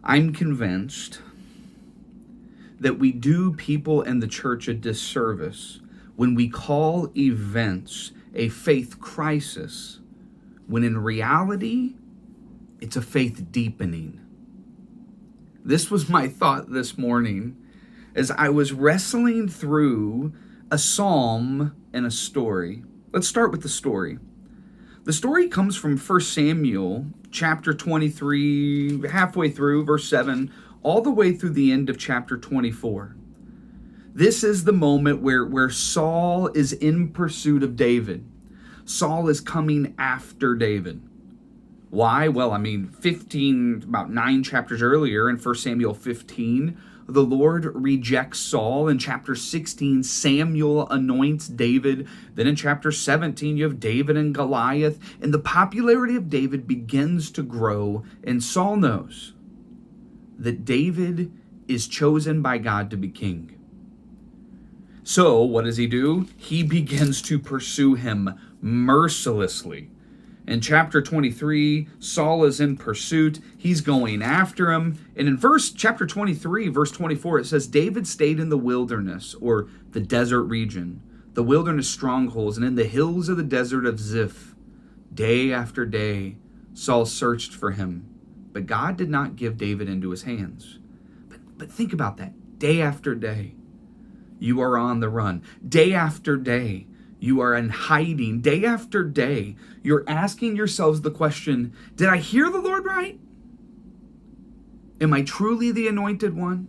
I'm convinced that we do people in the church a disservice when we call events a faith crisis, when in reality, it's a faith deepening. This was my thought this morning as I was wrestling through a psalm and a story. Let's start with the story. The story comes from 1 Samuel chapter 23, halfway through, verse 7, all the way through the end of chapter 24. This is the moment where Saul is in pursuit of David. Saul is coming after David. Why? Well, about 9 chapters earlier in 1 Samuel 15, the Lord rejects Saul. In chapter 16, Samuel anoints David. Then in chapter 17, you have David and Goliath. And the popularity of David begins to grow. And Saul knows that David is chosen by God to be king. So what does he do? He begins to pursue him mercilessly. In chapter 23, Saul is in pursuit. He's going after him. And in chapter 23, verse 24, it says, David stayed in the wilderness, or the desert region, the wilderness strongholds, and in the hills of the desert of Ziph. Day after day, Saul searched for him, but God did not give David into his hands. But think about that. Day after day, you are on the run. Day after day, you are in hiding. Day after day, you're asking yourselves the question, did I hear the Lord right? Am I truly the anointed one?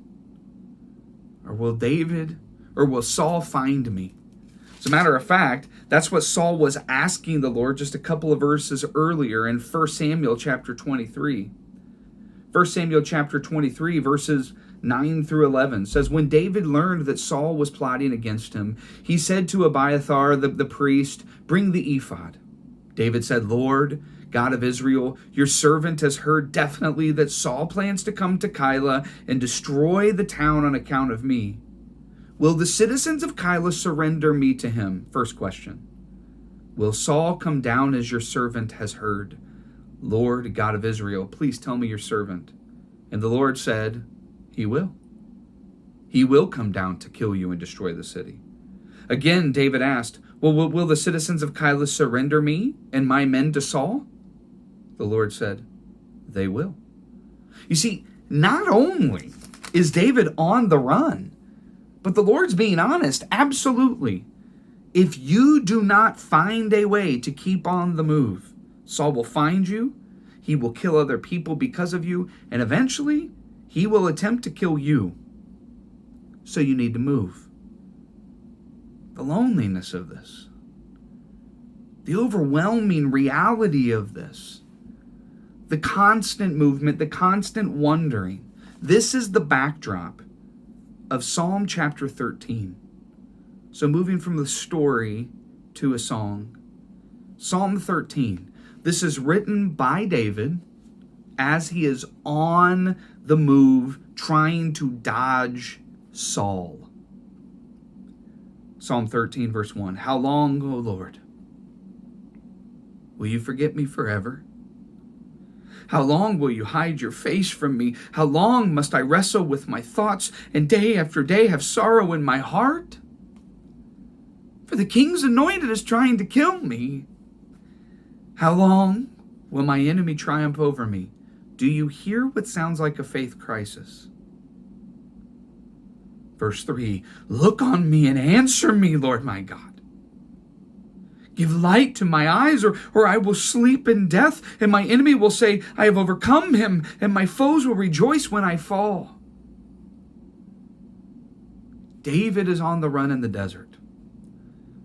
Or will Saul find me? As a matter of fact, that's what Saul was asking the Lord just a couple of verses earlier in 1 Samuel chapter 23. 1 Samuel chapter 23, verses 9 through 11 says, when David learned that Saul was plotting against him, he said to Abiathar the priest, bring the ephod. David said, Lord, God of Israel, your servant has heard definitely that Saul plans to come to Keilah and destroy the town on account of me. Will the citizens of Keilah surrender me to him? First question. Will Saul come down as your servant has heard? Lord, God of Israel, please tell me your servant. And the Lord said, He will. He will come down to kill you and destroy the city. Again, David asked, well, will the citizens of Keilah surrender me and my men to Saul? The Lord said, they will. You see, not only is David on the run, but the Lord's being honest, absolutely. If you do not find a way to keep on the move, Saul will find you, he will kill other people because of you, and eventually he will attempt to kill you. So you need to move. The loneliness of this, the overwhelming reality of this, the constant movement, the constant wandering. This is the backdrop of Psalm chapter 13. So moving from the story to a song, Psalm 13. This is written by David as he is on the move trying to dodge Saul. Psalm 13, verse 1. How long, O Lord, will you forget me forever? How long will you hide your face from me? How long must I wrestle with my thoughts and day after day have sorrow in my heart? For the king's anointed is trying to kill me. How long will my enemy triumph over me? Do you hear what sounds like a faith crisis? Verse 3, look on me and answer me, Lord my God. Give light to my eyes, or I will sleep in death, and my enemy will say, I have overcome him, and my foes will rejoice when I fall. David is on the run in the desert.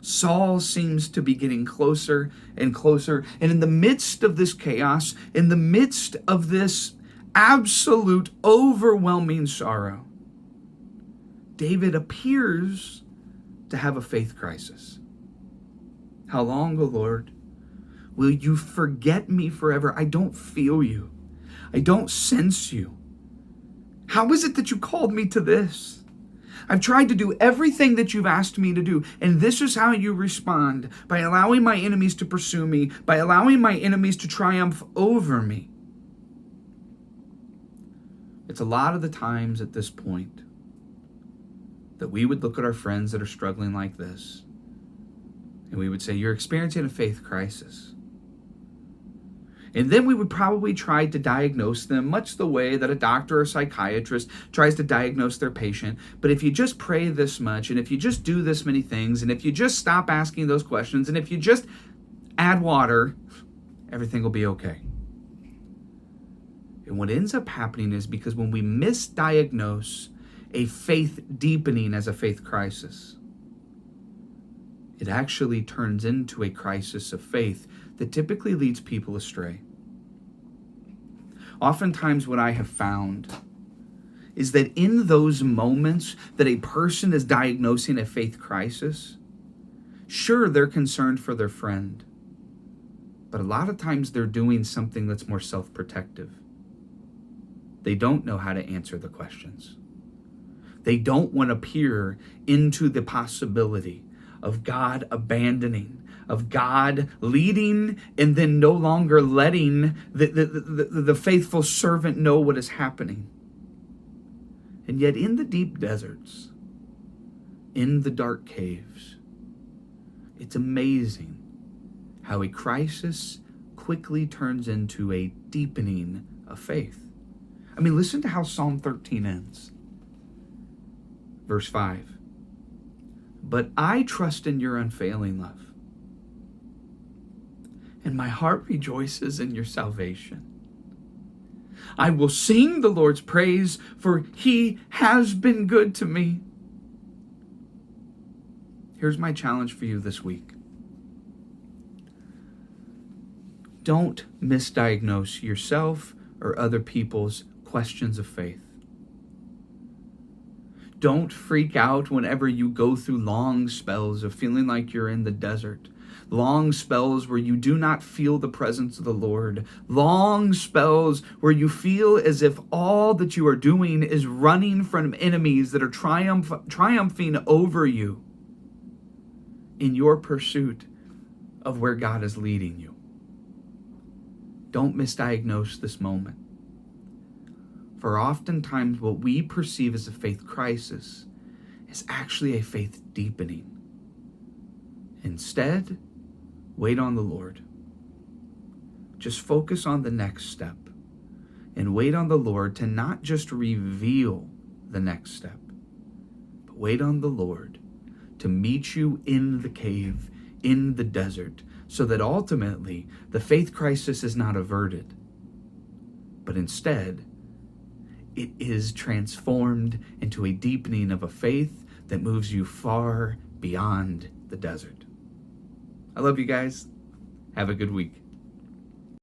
Saul seems to be getting closer and closer, and in the midst of this chaos, in the midst of this absolute overwhelming sorrow, David appears to have a faith crisis. How long, O Lord, will you forget me forever? I don't feel you. I don't sense you. How is it that you called me to this? I've tried to do everything that you've asked me to do, and this is how you respond, by allowing my enemies to pursue me, by allowing my enemies to triumph over me. It's a lot of the times at this point that we would look at our friends that are struggling like this, and we would say, you're experiencing a faith crisis. And then we would probably try to diagnose them much the way that a doctor or psychiatrist tries to diagnose their patient. But if you just pray this much, and if you just do this many things, and if you just stop asking those questions, and if you just add water, everything will be okay. And what ends up happening is because when we misdiagnose a faith deepening as a faith crisis, it actually turns into a crisis of faith that typically leads people astray. Oftentimes what I have found is that in those moments that a person is diagnosing a faith crisis, sure, they're concerned for their friend, but a lot of times they're doing something that's more self-protective. They don't know how to answer the questions. They don't want to peer into the possibility of God abandoning, of God leading and then no longer letting the faithful servant know what is happening. And yet in the deep deserts, in the dark caves, it's amazing how a crisis quickly turns into a deepening of faith. I mean, listen to how Psalm 13 ends. Verse 5. But I trust in your unfailing love, and my heart rejoices in your salvation. I will sing the Lord's praise, for he has been good to me. Here's my challenge for you this week. Don't misdiagnose yourself or other people's questions of faith. Don't freak out whenever you go through long spells of feeling like you're in the desert. Long spells where you do not feel the presence of the Lord. Long spells where you feel as if all that you are doing is running from enemies that are triumphing over you in your pursuit of where God is leading you. Don't misdiagnose this moment. For oftentimes what we perceive as a faith crisis is actually a faith deepening. Instead, wait on the Lord. Just focus on the next step and wait on the Lord to not just reveal the next step, but wait on the Lord to meet you in the cave, in the desert, so that ultimately the faith crisis is not averted, but instead it is transformed into a deepening of a faith that moves you far beyond the desert. I love you guys. Have a good week.